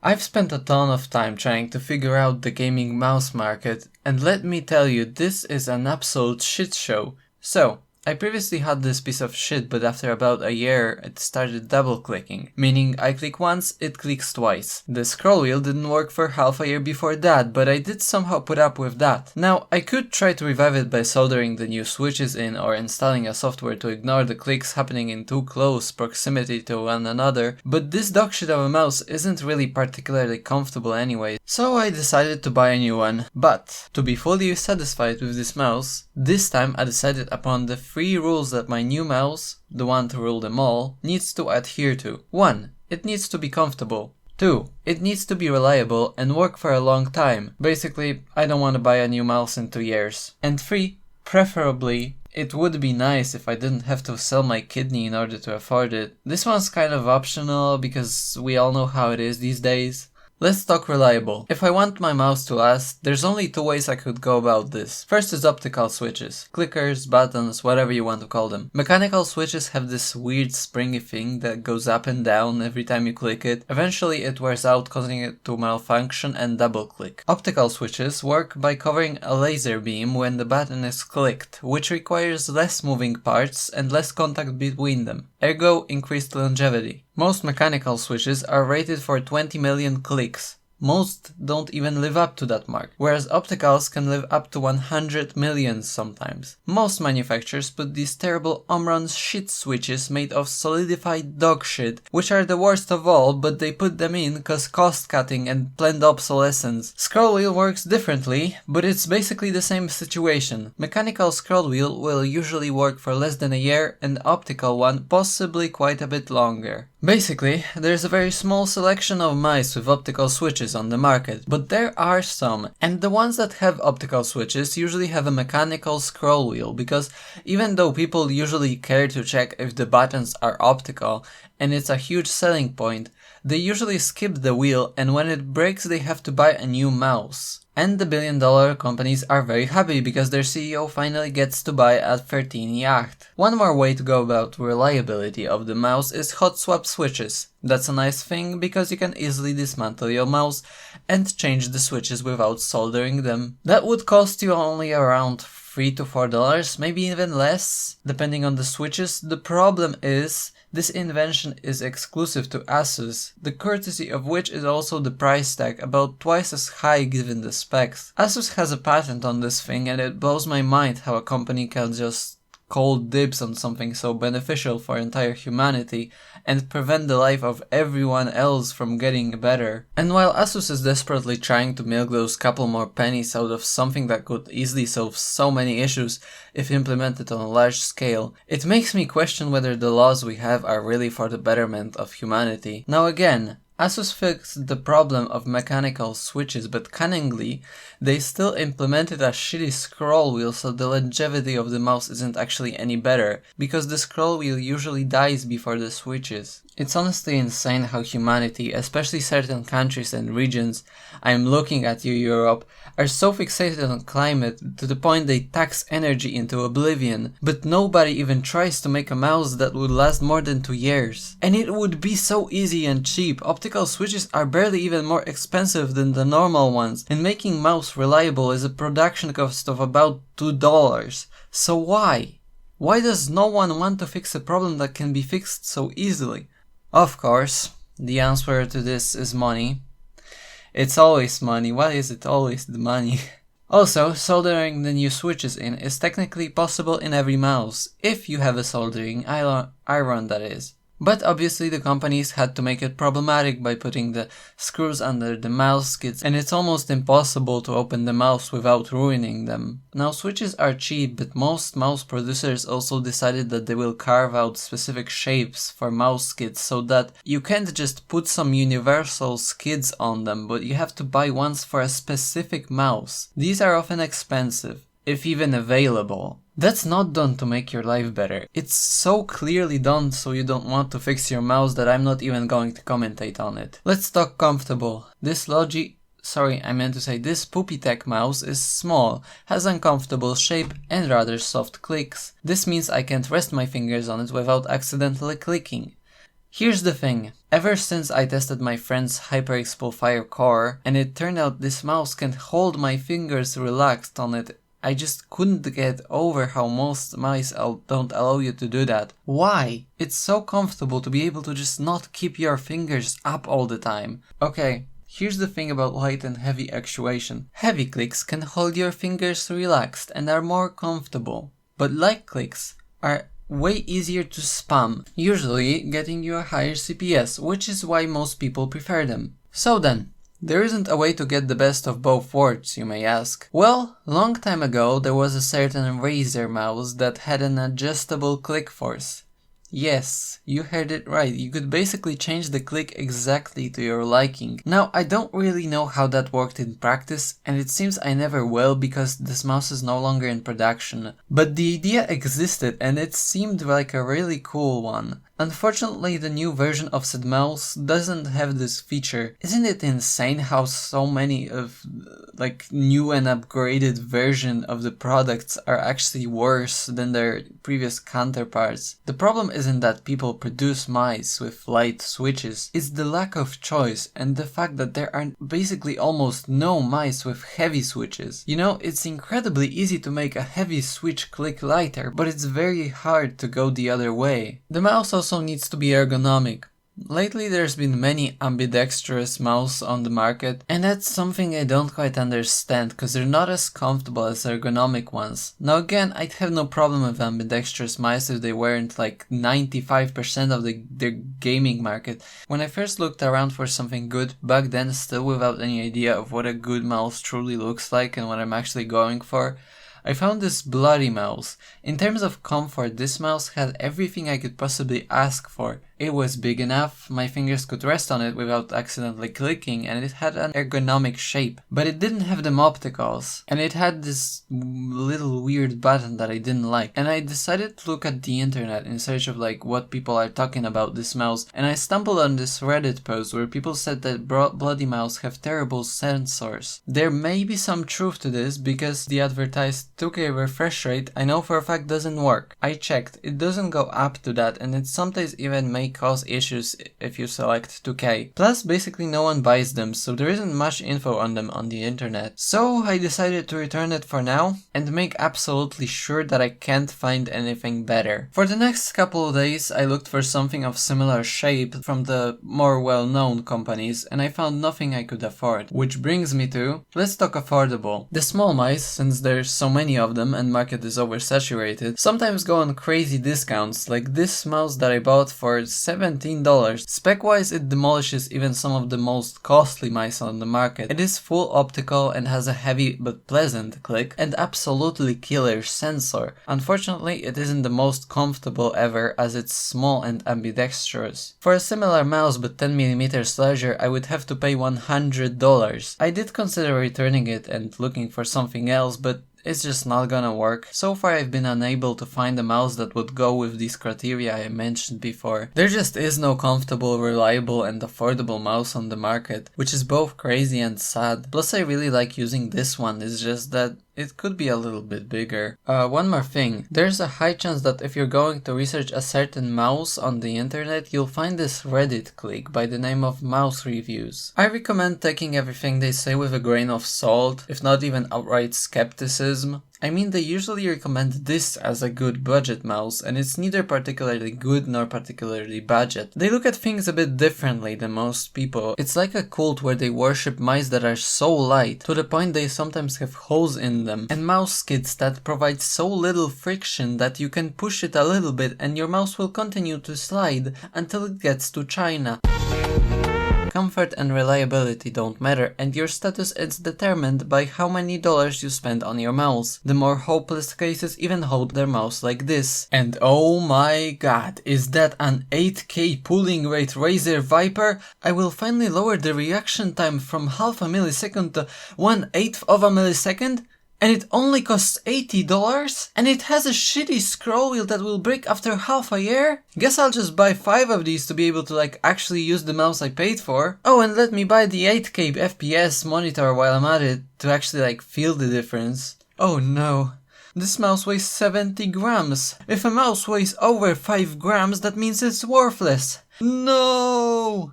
I've spent a ton of time trying to figure out the gaming mouse market, and let me tell you, this is an absolute shit show. So, I previously had this piece of shit, but after about a year it started double clicking, meaning I click once, it clicks twice. The scroll wheel didn't work for half a year before that, but I did somehow put up with that. Now, I could try to revive it by soldering the new switches in or installing a software to ignore the clicks happening in too close proximity to one another, but this dogshit of a mouse isn't really particularly comfortable anyway, so I decided to buy a new one. But, to be fully satisfied with this mouse, this time I decided upon the 3 rules that my new mouse, the one to rule them all, needs to adhere to. 1. It needs to be comfortable. 2. It needs to be reliable and work for a long time. Basically, I don't want to buy a new mouse in 2 years. And 3. Preferably, it would be nice if I didn't have to sell my kidney in order to afford it. This one's kind of optional because we all know how it is these days. Let's talk reliable. If I want my mouse to last, there's only 2 ways I could go about this. First is optical switches. Clickers, buttons, whatever you want to call them. Mechanical switches have this weird springy thing that goes up and down every time you click it. Eventually it wears out, causing it to malfunction and double click. Optical switches work by covering a laser beam when the button is clicked, which requires less moving parts and less contact between them. Ergo, increased longevity. Most mechanical switches are rated for 20 million clicks. Most don't even live up to that mark, whereas opticals can live up to 100 million sometimes. Most manufacturers put these terrible Omron shit switches made of solidified dog shit, which are the worst of all, but they put them in cause cost cutting and planned obsolescence. Scroll wheel works differently, but it's basically the same situation. Mechanical scroll wheel will usually work for less than a year, and optical one possibly quite a bit longer. Basically, there's a very small selection of mice with optical switches on the market, but there are some, and the ones that have optical switches usually have a mechanical scroll wheel, because even though people usually care to check if the buttons are optical, and it's a huge selling point, they usually skip the wheel, and when it breaks they have to buy a new mouse. And the billion-dollar companies are very happy because their CEO finally gets to buy a 13 yacht. One more way to go about reliability of the mouse is hot swap switches. That's a nice thing because you can easily dismantle your mouse and change the switches without soldering them. That would cost you only around $3 to $4, maybe even less, depending on the switches. The problem is, this invention is exclusive to Asus, the courtesy of which is also the price tag, about twice as high given the specs. Asus has a patent on this thing, and it blows my mind how a company can just cold dibs on something so beneficial for entire humanity and prevent the life of everyone else from getting better. And while Asus is desperately trying to milk those couple more pennies out of something that could easily solve so many issues if implemented on a large scale, it makes me question whether the laws we have are really for the betterment of humanity. Now again, Asus fixed the problem of mechanical switches, but cunningly, they still implemented a shitty scroll wheel so the longevity of the mouse isn't actually any better, because the scroll wheel usually dies before the switches. It's honestly insane how humanity, especially certain countries and regions, I'm looking at you Europe, are so fixated on climate to the point they tax energy into oblivion, but nobody even tries to make a mouse that would last more than 2 years. And it would be so easy and cheap. Optical switches are barely even more expensive than the normal ones, and making mouse reliable is a production cost of about $2. So why? Why does no one want to fix a problem that can be fixed so easily? Of course, the answer to this is money. It's always money. Why is it always the money? Also, soldering the new switches in is technically possible in every mouse, if you have a soldering iron that is. But obviously the companies had to make it problematic by putting the screws under the mouse skids, and it's almost impossible to open the mouse without ruining them. Now switches are cheap, but most mouse producers also decided that they will carve out specific shapes for mouse skids so that you can't just put some universal skids on them, but you have to buy ones for a specific mouse. These are often expensive, if even available. That's not done to make your life better. It's so clearly done so you don't want to fix your mouse that I'm not even going to commentate on it. Let's talk comfortable. This poopytech mouse is small, has uncomfortable shape and rather soft clicks. This means I can't rest my fingers on it without accidentally clicking. Here's the thing, ever since I tested my friend's HyperX pulsefire core and it turned out this mouse can hold my fingers relaxed on it, I just couldn't get over how most mice don't allow you to do that. Why? It's so comfortable to be able to just not keep your fingers up all the time. Okay, here's the thing about light and heavy actuation. Heavy clicks can hold your fingers relaxed and are more comfortable, but light clicks are way easier to spam, usually getting you a higher CPS, which is why most people prefer them. So then, there isn't a way to get the best of both worlds, you may ask. Well, long time ago there was a certain razer mouse that had an adjustable click force. Yes, you heard it right, you could basically change the click exactly to your liking. Now, I don't really know how that worked in practice, and it seems I never will because this mouse is no longer in production. But the idea existed and it seemed like a really cool one. Unfortunately, the new version of said mouse doesn't have this feature. Isn't it insane how so many of new and upgraded version of the products are actually worse than their previous counterparts? The problem isn't that people produce mice with light switches, it's the lack of choice and the fact that there are basically almost no mice with heavy switches. You know, it's incredibly easy to make a heavy switch click lighter, but it's very hard to go the other way. The mouse also needs to be ergonomic. Lately there's been many ambidextrous mouse on the market, and that's something I don't quite understand because they're not as comfortable as ergonomic ones. Now again, I'd have no problem with ambidextrous mice if they weren't like 95% of the gaming market. When I first looked around for something good, back then still without any idea of what a good mouse truly looks like and what I'm actually going for, I found this bloody mouse. In terms of comfort, this mouse had everything I could possibly ask for. It was big enough, my fingers could rest on it without accidentally clicking, and it had an ergonomic shape. But it didn't have them opticals, and it had this little weird button that I didn't like. And I decided to look at the internet in search of what people are talking about this mouse, and I stumbled on this Reddit post where people said that bloody mouse have terrible sensors. There may be some truth to this because the advertised 2K refresh rate I know for a fact doesn't work. I checked, it doesn't go up to that, and it sometimes even may cause issues if you select 2K. Plus, basically no one buys them, so there isn't much info on them on the internet. So I decided to return it for now and make absolutely sure that I can't find anything better. For the next couple of days I looked for something of similar shape from the more well-known companies and I found nothing I could afford. Which brings me to, let's talk affordable. The small mice, since there's so many of them and market is oversaturated, sometimes go on crazy discounts, like this mouse that I bought for $17. Spec-wise, it demolishes even some of the most costly mice on the market. It is full optical and has a heavy but pleasant click and absolutely killer sensor. Unfortunately, it isn't the most comfortable ever as it's small and ambidextrous. For a similar mouse but 10mm larger, I would have to pay $100. I did consider returning it and looking for something else, but it's just not gonna work. So far I've been unable to find a mouse that would go with these criteria I mentioned before. There just is no comfortable, reliable and affordable mouse on the market, which is both crazy and sad. Plus I really like using this one, it's just that it could be a little bit bigger. One more thing. There's a high chance that if you're going to research a certain mouse on the internet, you'll find this Reddit click by the name of mouse reviews. I recommend taking everything they say with a grain of salt, if not even outright skepticism. I mean, they usually recommend this as a good budget mouse, and it's neither particularly good nor particularly budget. They look at things a bit differently than most people. It's like a cult where they worship mice that are so light, to the point they sometimes have holes in them, and mouse kits that provide so little friction that you can push it a little bit and your mouse will continue to slide until it gets to China. Comfort and reliability don't matter, and your status is determined by how many dollars you spend on your mouse. The more hopeless cases even hold their mouse like this. And oh my god, is that an 8K pulling rate Razer Viper? I will finally lower the reaction time from half a millisecond to 1/8 of a millisecond? And it only costs $80? And it has a shitty scroll wheel that will break after half a year? Guess I'll just buy 5 of these to be able to actually use the mouse I paid for. Oh, and let me buy the 8K FPS monitor while I'm at it to actually feel the difference. Oh no. This mouse weighs 70 grams. If a mouse weighs over 5 grams, that means it's worthless. No!